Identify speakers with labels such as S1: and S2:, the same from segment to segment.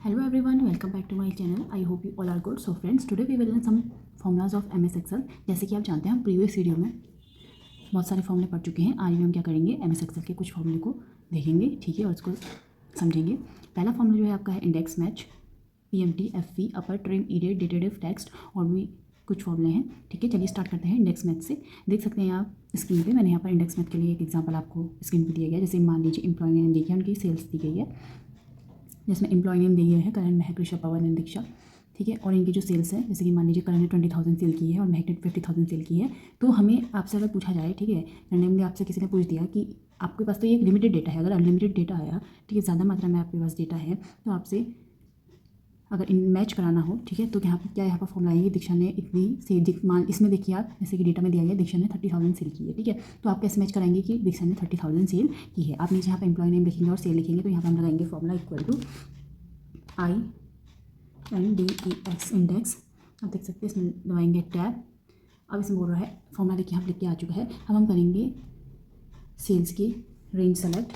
S1: Hello everyone, welcome back to my channel. I hope you all are good. So friends, today we will learn some formulas of MS Excel. जैसे कि आप जानते हैं हम previous video में बहुत सारे फॉर्मूले पढ़ चुके हैं। आज भी हम क्या करेंगे, MS Excel के कुछ फॉर्मूले को देखेंगे, ठीक है, और उसको समझेंगे। पहला फॉर्मूला जो है आपका है इंडेक्स मैच, PMT, FV, अपर ट्रिम, इडेट, डेटेटिव, टेक्स्ट और भी कुछ फॉर्मूले हैं, ठीक है। चलिए स्टार्ट करते हैं इंडेक्स मैच से। देख सकते हैं आप स्क्रीन पे, मैंने यहाँ पर इंडेक्स मैच के लिए एक एग्जांपल आपको स्क्रीन पे दिया गया है। जैसे मान लीजिए एम्प्लॉय नेम देखिए, उनकी सेल्स दी गई है, जिसमें एम्प्लॉय नेम दिए है करण, महक, ऋषभ, पवन एंड दीक्षा, ठीक है। और इनकी जो सेल्स है, जैसे कि मान लीजिए करण ने 20,000 सेल की है और महक ने 50,000 सेल की है। तो हमें आपसे अगर पूछा जाए, ठीक है, रैंडमली आपसे किसी ने पूछ दिया कि आपके पास तो ये एक लिमिटेड डेटा है, अगर अनलिमिटेड डेटा आया, ठीक है, ज़्यादा मात्रा में आपके पास डेटा है, तो आपसे अगर इन मैच कराना हो, ठीक है, तो यहाँ पर क्या यहाँ पर फॉर्मूला आएगी, दीक्षा ने इतनी से मान, इसमें देखिए आप, जैसे कि डेटा में दिया गया दीक्षा ने 30,000 सेल की है, ठीक है। तो आप कैसे मैच कराएंगे कि दीक्षा ने 30,000 सेल की है। आप नीचे यहाँ पर एम्प्लॉय नेम लिखेंगे और सेल लिखेंगे, तो यहाँ पर हम लगाएंगे formula equal to INDEX index. आप देख सकते हैं इसमें दबाएंगे टैब। अब इसमें बोल रहा है फॉर्मूला, देखिए यहाँ लिख के आ चुका है। अब हम करेंगे सेल्स की रेंज सेलेक्ट।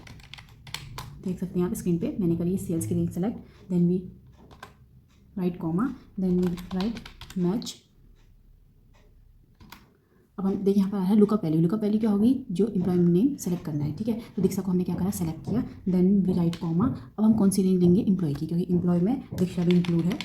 S1: देख सकते हैं आप स्क्रीन पे, मैंने करी सेल्स की range select, then we write comma, then we write match. अब हम देखिए यहाँ पर आ रहा है लुकअप वैल्यू। लुकअप वैल्यू क्या होगी, जो एम्प्लॉय नेम सेलेक्ट करना है, ठीक है। तो दीक्षा को हमने क्या करा, सेलेक्ट किया, देन वी राइट कॉमा। अब हम कौन सी रेंज लेंगे, एम्प्लॉय की, क्योंकि एम्प्लॉय में दीक्षा भी इंक्लूड है,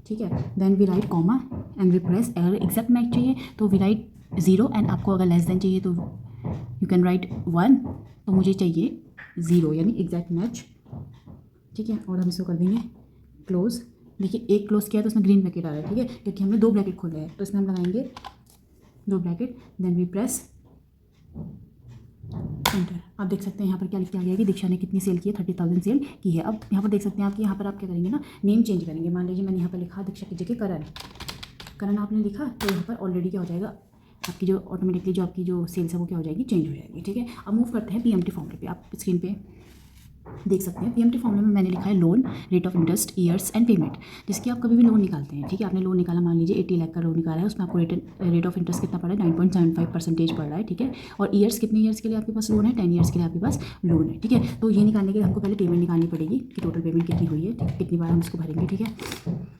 S1: ठीक है। Then we write comma and we press. अगर एग्जैक्ट मैच चाहिए तो वी राइट 0 एंड आपको अगर लेस देन चाहिए तो यू कैन राइट 1। तो मुझे चाहिए 0 यानी एग्जैक्ट मैच, ठीक है। और हम इसको कर देंगे क्लोज। देखिए एक क्लोज किया तो उसमें ग्रीन ब्रैकेट आ रहा है, ठीक है, क्योंकि हमने 2 ब्रैकेट खोले हैं। तो इसमें हम लगाएंगे 2 bracket, then we press enter. आप देख सकते हैं यहाँ पर क्या लिख के आ गया कि दीक्षा ने कितनी सेल की है, 30,000 सेल की है। अब यहाँ पर देख सकते हैं आप कि यहाँ पर आप क्या करेंगे ना, नेम चेंज करेंगे। मान लीजिए मैंने यहाँ पर लिखा दीक्षा की जगह करण, करण आपने लिखा, तो यहाँ पर ऑलरेडी क्या हो जाएगा, आपकी जो ऑटोमेटिकली जो आपकी जो सेल्स है वो क्या हो जाएगी, चेंज हो जाएगी, ठीक है। अब मूव करते हैं PMT फॉर्मूले पे। आप स्क्रीन पे देख सकते हैं PMT फॉर्मूले में मैंने लिखा है loan, rate of interest, years and payment. जिसकी आप कभी भी लोन निकालते हैं, ठीक है, आपने लोन निकाला, मान लीजिए 80 लाख का लोन निकाला है, उसमें आपको रेट ऑफ इंटरेस्ट कितना पड़ा है, 9.75% पड़ रहा है, ठीक है। और ईयर्स कितने ईयर्स के लिए आपके पास लोन है, 10 ईयर्स के लिए आपके पास लोन है, ठीक है। तो ये निकालने के लिए हमको पहले पेमेंट निकालनी पड़ेगी कि टोटल पेमेंट कितनी हुई है, ठीक है, कितनी बार हम इसको भरेंगे, ठीक है।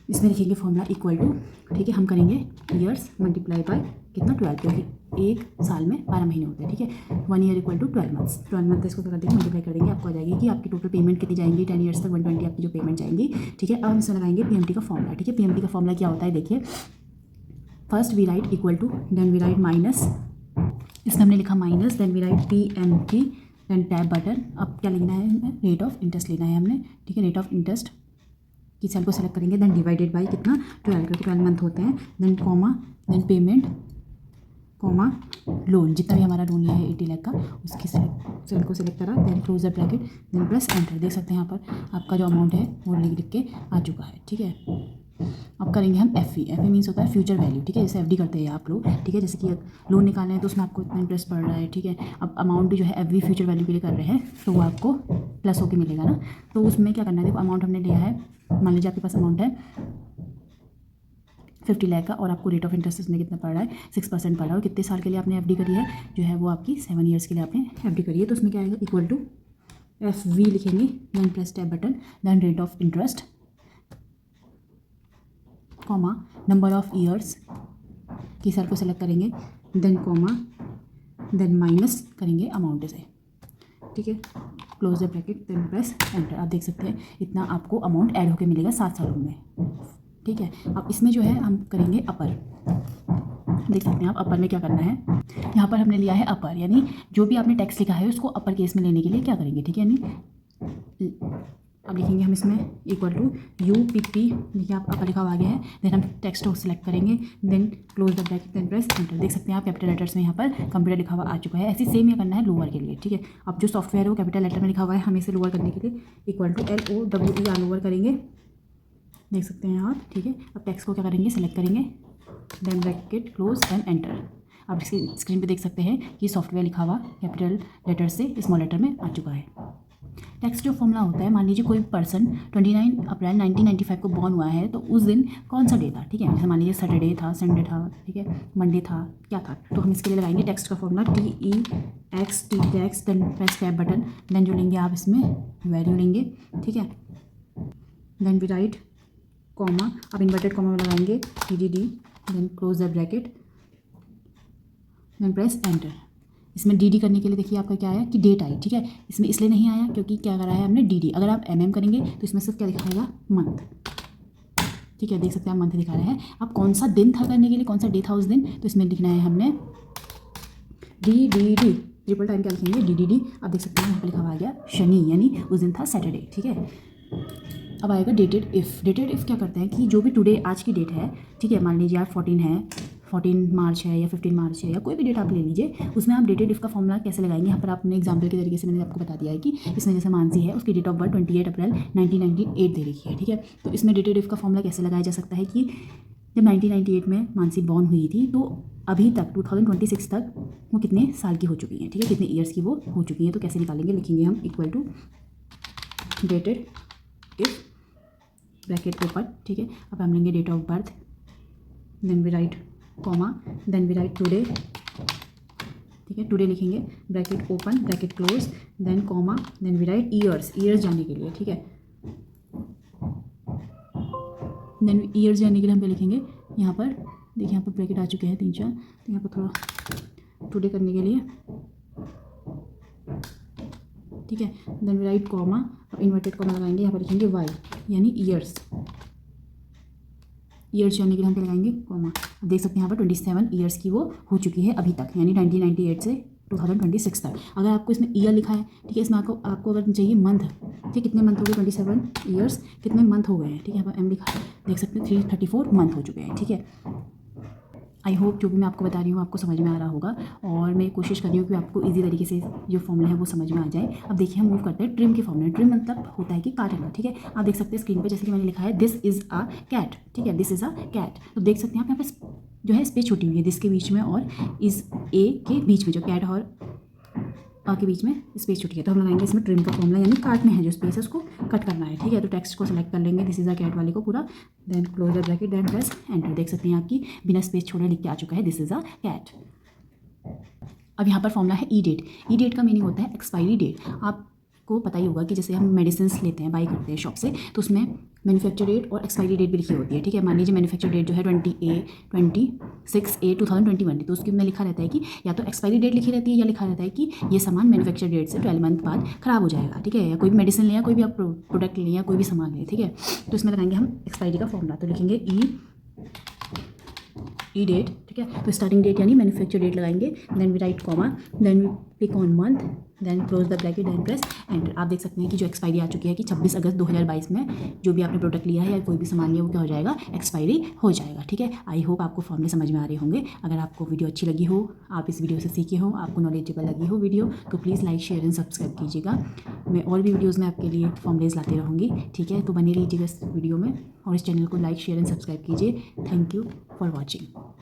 S1: इसमें लिखेंगे फॉर्मूला इक्वल टू, ठीक है, हम करेंगे ईयर्स मल्टीप्लाई बाय कितना, 12, क्योंकि एक साल में 12 महीने होते हैं, ठीक है। 1 year equal to 12 months. 12 month इसको क्या कर देंगे, मल्टीप्लाई कर देंगे, आपको आ जाएगी कि आपकी टोटल पेमेंट कितनी जाएंगी, 10 ईयर्स तक 120 आपकी जो पेमेंट जाएंगी, ठीक है। अब हम इसमें लगाएंगे PMT का फॉर्मूला, ठीक है। PMT का फॉर्मूला क्या होता है, देखिए, first we write equal to, then we write minus, इसमें हमने लिखा minus, then we write PMT, then tab button. अब क्या लिखना है, रेट ऑफ इंटरेस्ट लेना है हमने, ठीक है। रेट ऑफ इंटरेस्ट की सेल को सेलेक्ट करेंगे, देन डिवाइडेड बाई कितना, 12, क्योंकि 12 मंथ होते हैं, then comma, then payment comma loan, जितना भी हमारा लोन लिया है 80 लाख का, उसकी सेल को सिलेक्ट करा, then close the bracket, then press enter. देख सकते हैं यहाँ पर आपका जो अमाउंट है वो लिख के आ चुका है, ठीक है। अब करेंगे हम FV। FV मीन्स होता है फ्यूचर वैल्यू, ठीक है, जैसे FD करते हैं आप लोग, ठीक है। जैसे कि लोन निकालना है तो उसमें आपको इतना इंटरेस्ट पड़ रहा है, ठीक है। अब अमाउंट जो है FV फ्यूचर वैल्यू के लिए कर रहे हैं, तो वो आपको प्लस होकर मिलेगा ना। तो उसमें क्या करना है, देखो अमाउंट हमने लिया है, मान लीजिए आपके पास अमाउंट है 50 लाख का, और आपको रेट ऑफ इंटरेस्ट इसमें कितना पड़ रहा है, 6% पड़ रहा है, और कितने साल के लिए आपने FD करी है, जो है वो आपकी 7 ईयर्स के लिए आपने FD करी है। तो उसमें क्या आएगा, इक्वल टू FV लिखेंगे, then press tab button, then rate of interest comma number of years की सेल को सेलेक्ट करेंगे, देन कॉमा, देन माइनस करेंगे अमाउंट से, ठीक है, close the bracket, then press enter. आप देख सकते हैं इतना आपको अमाउंट ऐड होकर मिलेगा 7 सालों में, ठीक है। अब इसमें जो है हम करेंगे अपर। देख सकते हैं आप अपर में क्या करना है, यहाँ पर हमने लिया है अपर, यानी जो भी आपने टेक्स्ट लिखा है उसको अपर केस में लेने के लिए क्या करेंगे, ठीक है, यानी अब लिखेंगे हम इसमें इक्वल टू UPP, देखिए आप अपर लिखा हुआ आ गया है, देन हम टेक्स्ट को सिलेक्ट करेंगे, then close the bracket, then press enter. देख सकते हैं आप कैपिटल लेटर्स में यहाँ पर कंप्यूटर लिखा हुआ आ चुका है। ऐसे सेम ये करना है लोअर के लिए, ठीक है। अब जो सॉफ्टवेयर है वो कैपिटल लेटर में लिखा हुआ है, हमें इसे लोअर करने के लिए इक्वल टू LOWER लोअर करेंगे, देख सकते हैं आप, ठीक है। अब टेक्स्ट को क्या करेंगे, सेलेक्ट करेंगे, then bracket close and enter. आप इसकी स्क्रीन पे देख सकते हैं कि सॉफ्टवेयर लिखा हुआ कैपिटल लेटर से स्मॉल लेटर में आ चुका है। टेक्स्ट जो फॉर्मूला होता है, मान लीजिए कोई पर्सन 29 अप्रैल 1995 को बॉर्न हुआ है, तो उस दिन कौन सा डे था, ठीक है। जैसे मान लीजिए सैटरडे था, संडे था, ठीक है, मंडे था, क्या था, तो हम इसके लिए लगाएंगे टेक्स्ट का formula TEXT text, then press tab button, देन जो लेंगे आप इसमें वैल्यू लेंगे, ठीक है। देन वी राइट कॉमा, अब इन्वर्टेड कॉमा में लगाएंगे TDD, then close the bracket, then press enter. इसमें DD करने के लिए देखिए आपका क्या आया कि डेट आई, ठीक है। इसमें इसलिए नहीं आया क्योंकि क्या करा है हमने DD। अगर आप MM करेंगे तो इसमें सिर्फ क्या दिखाएगा, मंथ, ठीक है। देख सकते हैं आप मंथ दिखा रहे हैं। अब कौन सा दिन था करने के लिए, कौन सा डे था उस दिन, तो इसमें लिखना है हमने DDD, ट्रिपल टाइम क्या लिखेंगे DDD। आप देख सकते हैं यहाँ पर लिखा हुआ आ गया शनि, यानी उस दिन था सैटरडे, ठीक है। अब आएगा डेटेड इफ़। डेटेड इफ़ क्या करते हैं कि जो भी टुडे आज की डेट है, ठीक है, मान लीजिए आप 14 है, 14 मार्च है या 15 मार्च है या कोई भी डेट आप ले लीजिए, उसमें आप डेटेड इफ़ का फॉर्मूला कैसे लगाएंगे। यहाँ पर आपने एग्जाम्पल के तरीके से मैंने आपको बता दिया है कि इसमें जैसे मानसी है, उसकी डेट ऑफ बर्थ 28 अप्रैल 1998 दे रखी है, ठीक है। तो इसमें डेटेड इफ़ का फॉर्मूला कैसे लगाया जा सकता है कि जब 1998 में मानसी बॉर्न हुई थी तो अभी तक 2026 तक वो कितने साल की हो चुकी हैं, ठीक है, कितने ईयर्स की वो हो चुकी हैं। तो कैसे निकालेंगे, लिखेंगे हम equal to dated if bracket open, ठीक है। अब हम लेंगे date of birth, then we write comma, then we write today, ठीक है, टुडे लिखेंगे, bracket open bracket close, then comma, then we write years, years जानने के लिए, ठीक है। देन ईयर्स जानने के लिए हम क्या लिखेंगे, यहाँ पर देखिए यहाँ पर ब्रैकेट आ चुके हैं 3-4, तो यहाँ पर थोड़ा टुडे करने के लिए, ठीक है। Then we write comma, inverted comma लगाएंगे, यहाँ पर लिखेंगे वाई, यानी ईयर्स। ईयर्स जानने के लिए हम क्या लगाएंगे, कॉमा। अब देख सकते हैं यहाँ पर 27 ईयर्स की वो हो चुकी है अभी तक, यानी 1998 से 2026 तक। अगर आपको इसमें ईयर लिखा है, ठीक है, इसमें आपको अगर चाहिए मंथ, ठीक है, कितने मंथ हो गए, 27 ईयर्स कितने मंथ हो गए हैं, ठीक है। यहाँ पर M लिखा है, देख सकते हैं 334 मंथ हो चुके हैं, ठीक है। आई होप जो भी मैं आपको बता रही हूँ आपको समझ में आ रहा होगा, और मैं कोशिश कर रही हूँ कि आपको इजी तरीके से जो फॉर्मूला है वो समझ में आ जाए। अब देखिए हम मूव करते हैं ट्रिम के फॉर्मूला। ट्रिम मतलब होता है कि काटना, ठीक है। आप देख सकते हैं स्क्रीन पे जैसे कि मैंने लिखा है दिस इज़ अ कैट, ठीक है, दिस इज़ अ कैट। तो देख सकते हैं आप यहाँ पे जो है स्पेस छूटी हुई है दिस के बीच में और इस ए के बीच में, जो कैट और आ के बीच में स्पेस छूटी है। तो हम लगाएंगे इसमें ट्रिम का फॉर्मूला, यानी काटना है जो स्पेस है उसको कट करना है, ठीक है। तो टेक्स्ट को सिलेक्ट कर लेंगे, दिस इज़ अ कैट वाले को पूरा, then close the bracket, then press enter. देख सकते हैं आपकी बिना स्पेस छोड़े लिख के आ चुका है दिस इज़ अ कैट। अब यहाँ पर फॉर्मूला है ई डेट। ई डेट का मीनिंग होता है एक्सपायरी डेट। आपको पता ही होगा कि जैसे हम मेडिसिन लेते हैं, बाई करते हैं शॉप से, तो उसमें मैन्युफैक्चर डेट और एक्सपायरी डेट भी लिखी होती है, ठीक है। मान लीजिए मैन्युफैक्चर डेट जो है 26/2021, तो उसके में लिखा रहता है कि या तो एक्सपायरी डेट लिखी रहती है या लिखा रहता है कि ये सामान मैन्युफैक्चर डेट से 12 मंथ बाद खराब हो जाएगा, ठीक है। या कोई भी मेडिसिन लें या कोई भी आप प्रोडक्ट लें या कोई भी सामान लें, ठीक है। तो इसमें लगाएंगे हम एक्सपायरी का फॉर्मूला, तो लिखेंगे ई डेट, ठीक है। तो स्टार्टिंग डेट यानी मैन्युफैक्चर डेट लगाएंगे, then we write comma, then we click on month, then close the bracket, then press enter. आप देख सकते हैं कि जो एक्सपायरी आ चुकी है कि 26 अगस्त 2022 में जो भी आपने प्रोडक्ट लिया है या कोई भी सामान लिया वो क्या हो जाएगा, एक्सपायरी हो जाएगा, ठीक है। आई होप आपको फॉर्मूले समझ में आ रहे होंगे। अगर आपको वीडियो अच्छी लगी हो, आप इस वीडियो से सीखे हो, आपको नॉलेजेबल लगी हो वीडियो, तो please like share and subscribe कीजिएगा। मैं और भी वीडियोज़ में आपके लिए फॉर्मूलेज लाती रहूँगी, ठीक है। तो बने रहिएगा इस वीडियो में और इस चैनल को लाइक शेयर एंड सब्सक्राइब कीजिए। Thank you for watching.